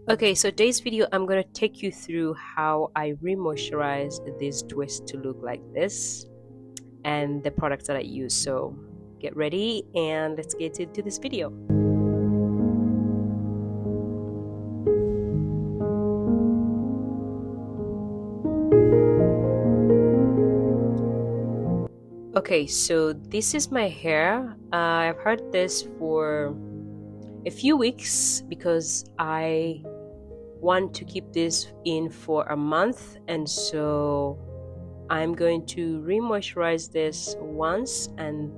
Okay, so today's video, I'm gonna take you through how I re-moisturize this twist to look like this and the products that I use. So get ready and let's get into this video. Okay, so this is my hair. I've had this for a few weeks because I want to keep this in for a month, and so I'm going to re-moisturize this once. And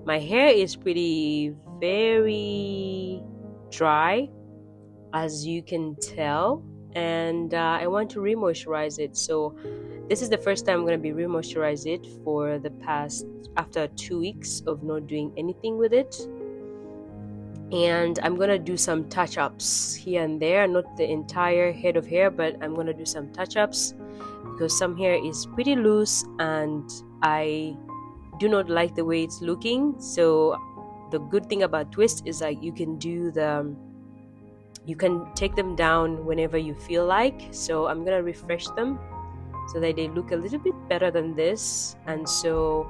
my hair is very dry, as you can tell, and I want to re-moisturize it. So this is the first time I'm going to be re-moisturize it for the past after 2 weeks of not doing anything with it. And I'm gonna do some touch-ups here and there, not the entire head of hair, but I'm gonna do some touch-ups because some hair is pretty loose and I do not like the way it's looking. So the good thing about twist is like you can take them down whenever you feel like. So I'm gonna refresh them so that they look a little bit better than this. And so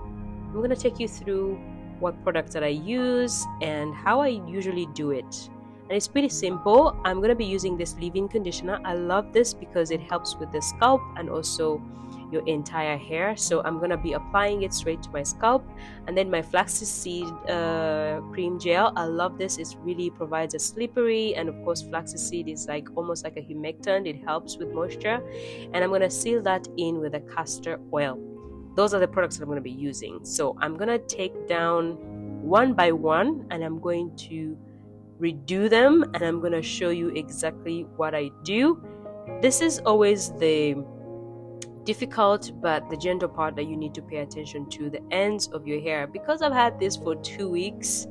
I'm gonna take you through what products that I use and how I usually do it. And it's pretty simple. I'm going to be using this leave-in conditioner. I love this because it helps with the scalp and also your entire hair. So I'm going to be applying it straight to my scalp. And then my flaxseed cream gel. I love this. It really provides a slippery, and of course flaxseed is like almost like a humectant. It helps with moisture. And I'm going to seal that in with a castor oil. Those are the products that I'm going to be using. So I'm going to take down one by one and I'm going to redo them, and I'm going to show you exactly what I do. This is always the difficult but the gentle part that you need to pay attention to, the ends of your hair. Because I've had this for 2 weeks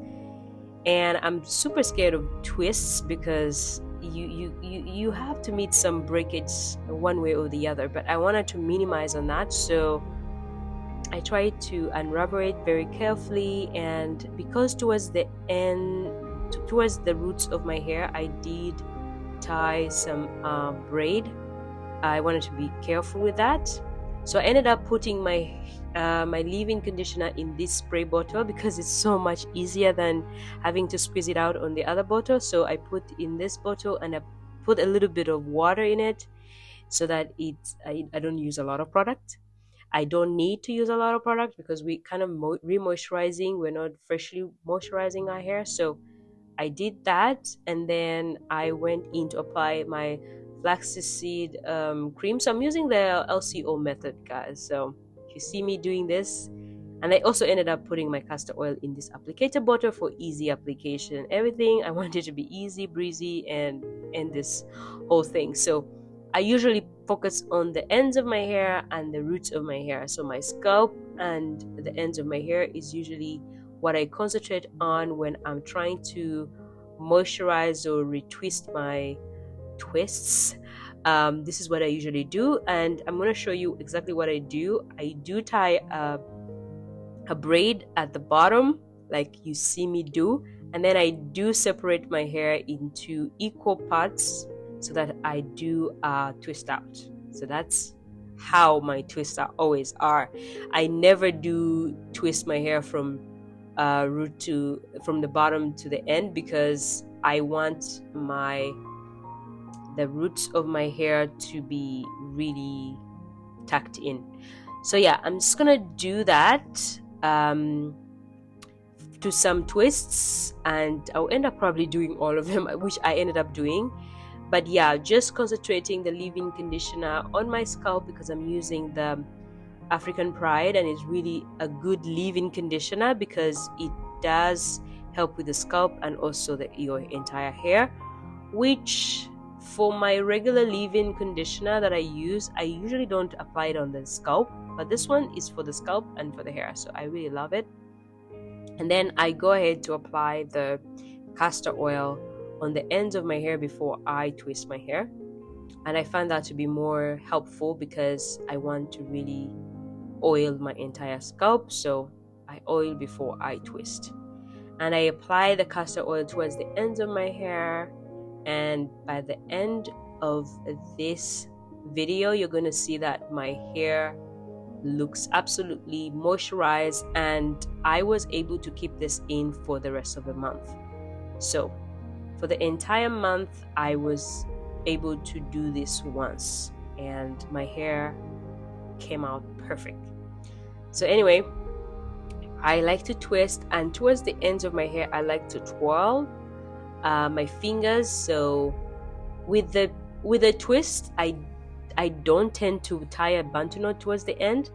and I'm super scared of twists because you have to meet some breakage one way or the other, but I wanted to minimize on that. So I tried to unravel it very carefully, and because towards the roots of my hair, I did tie some braid. I wanted to be careful with that. So I ended up putting my leave-in conditioner in this spray bottle because it's so much easier than having to squeeze it out on the other bottle. So I put in this bottle and I put a little bit of water in it so that I don't use a lot of product. I don't need to use a lot of product because we kind of re-moisturizing. We're not freshly moisturizing our hair. So I did that, and then I went in to apply my flaxseed cream. So I'm using the LCO method, guys. So if you see me doing this, and I also ended up putting my castor oil in this applicator bottle for easy application. Everything I wanted to be easy, breezy, and this whole thing. So I usually focus on the ends of my hair and the roots of my hair. So my scalp and the ends of my hair is usually what I concentrate on when I'm trying to moisturize or retwist my twists. This is what I usually do, and I'm going to show you exactly what I do. I do tie a braid at the bottom like you see me do, and then I do separate my hair into equal parts so that I do twist out. So that's how my twists always are. I never do twist my hair from from the bottom to the end because I want the roots of my hair to be really tucked in. So yeah, I'm just gonna do that to some twists, and I'll end up probably doing all of them, which I ended up doing. But yeah, just concentrating the leave-in conditioner on my scalp because I'm using the African Pride, and it's really a good leave-in conditioner because it does help with the scalp and also your entire hair. Which for my regular leave-in conditioner that I use, I usually don't apply it on the scalp, but this one is for the scalp and for the hair, so I really love it. And then I go ahead to apply the castor oil on the ends of my hair before I twist my hair, and I find that to be more helpful because I want to really oil my entire scalp. So I oil before I twist, and I apply the castor oil towards the ends of my hair, and by the end of this video, you're going to see that my hair looks absolutely moisturized, and I was able to keep this in for the rest of the month. So for the entire month, I was able to do this once, and my hair came out perfect. So anyway, I like to twist, and towards the ends of my hair I like to twirl my fingers. So with the twist, I don't tend to tie a bantu knot towards the end.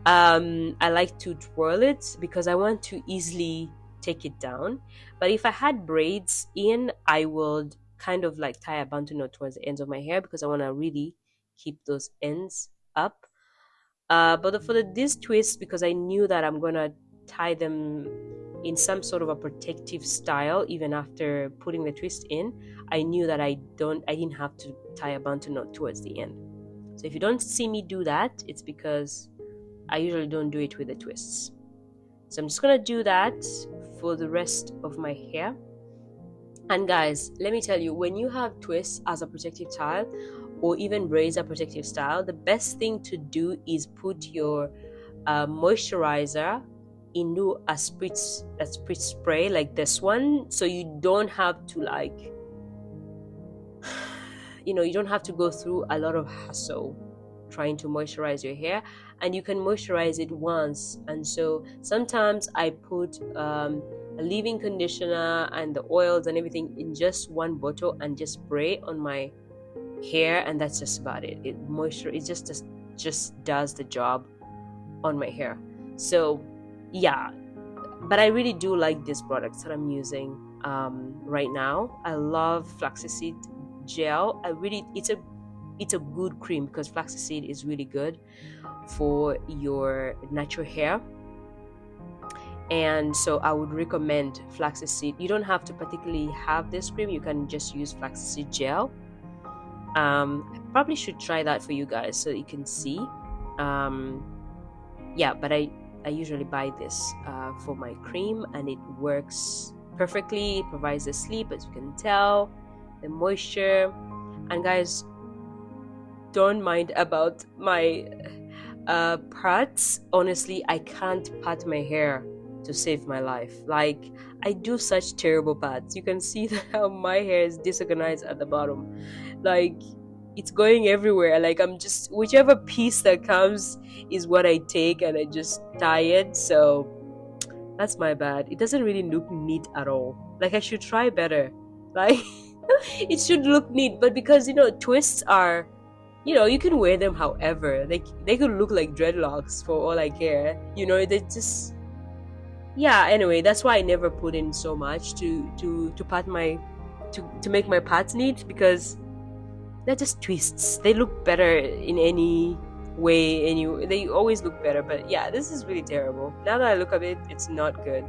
I like to twirl it because I want to easily take it down. But if I had braids in, I would kind of like tie a bantu knot towards the ends of my hair because I want to really keep those ends up. But for this twist, because I knew that I'm gonna tie them in some sort of a protective style even after putting the twist in, I knew that I didn't have to tie a bantu knot towards the end. So if you don't see me do that, it's because I usually don't do it with the twists. So I'm just gonna do that for the rest of my hair. And guys, let me tell you, when you have twists as a protective style, or even braids a protective style, the best thing to do is put your moisturizer into a spritz spray like this one, so you don't have to like, you don't have to go through a lot of hassle trying to moisturize your hair, and you can moisturize it once. And so sometimes I put a leave-in conditioner and the oils and everything in just one bottle and just spray on my hair, and that's just about it. It just does the job on my hair. So yeah, but I really do like these products that I'm using right now. I love flaxseed gel. It's a good cream because flaxseed is really good for your natural hair, and so I would recommend flaxseed. You don't have to particularly have this cream, you can just use flaxseed gel. I probably should try that for you guys so that you can see. Yeah, but I usually buy this for my cream, and it works perfectly. It provides the sleep, as you can tell, the moisture. And guys, don't mind about my parts. Honestly, I can't part my hair to save my life. Like, I do such terrible parts. You can see that how my hair is disorganized at the bottom. Like, it's going everywhere. Like, I'm just, whichever piece that comes is what I take and I just tie it. So that's my bad. It doesn't really look neat at all. Like, I should try better. Like, it should look neat, but because twists are, you can wear them however. They could look like dreadlocks for all I care. They just, yeah. Anyway, that's why I never put in so much to part my to make my parts neat, because they're just twists. They look better in any way. They always look better. But yeah, this is really terrible. Now that I look at it, it's not good.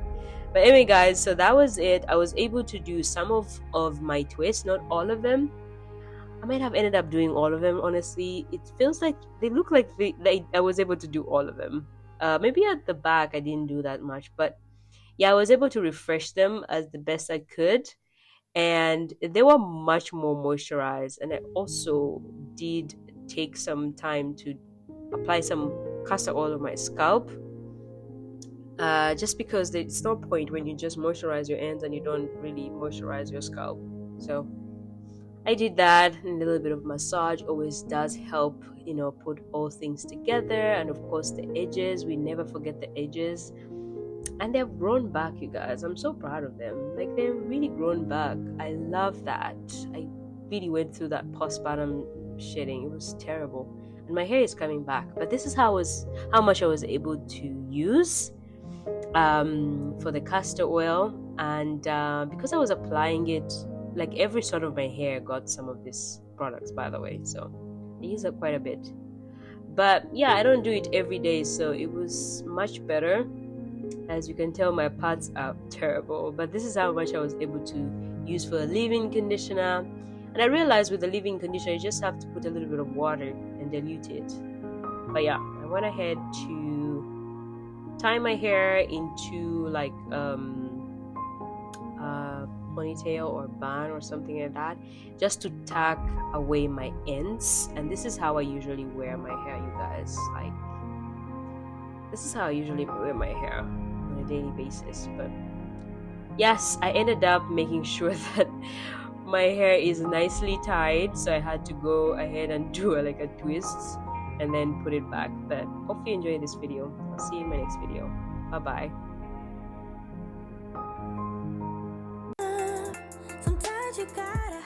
But anyway, guys, so that was it. I was able to do some of my twists, not all of them. I might have ended up doing all of them. Honestly, it feels like they look like I was able to do all of them. Maybe at the back I didn't do that much, but yeah, I was able to refresh them as the best I could, and they were much more moisturized. And I also did take some time to apply some castor oil on my scalp, just because there's no point when you just moisturize your ends and you don't really moisturize your scalp. So I did that, and a little bit of massage always does help, put all things together. And of course the edges, we never forget the edges. And they've grown back, you guys. I'm so proud of them. Like, they've really grown back. I love that. I really went through that postpartum shedding. It was terrible. And my hair is coming back. But this is how much I was able to use for the castor oil. And because I was applying it, like, every sort of my hair got some of these products, by the way. So I use it quite a bit. But yeah, I don't do it every day, so it was much better. As you can tell, my parts are terrible, but this is how much I was able to use for a leave-in conditioner. And I realized with the leave-in conditioner, you just have to put a little bit of water and dilute it. But yeah, I went ahead to tie my hair into like ponytail or bun or something like that, just to tuck away my ends. And this is how I usually wear my hair, you guys. Like, this is how I usually wear my hair on a daily basis. But yes, I ended up making sure that my hair is nicely tied, so I had to go ahead and do like a twist and then put it back. But hope you enjoyed this video. I'll see you in my next video. Bye bye. Sometimes you gotta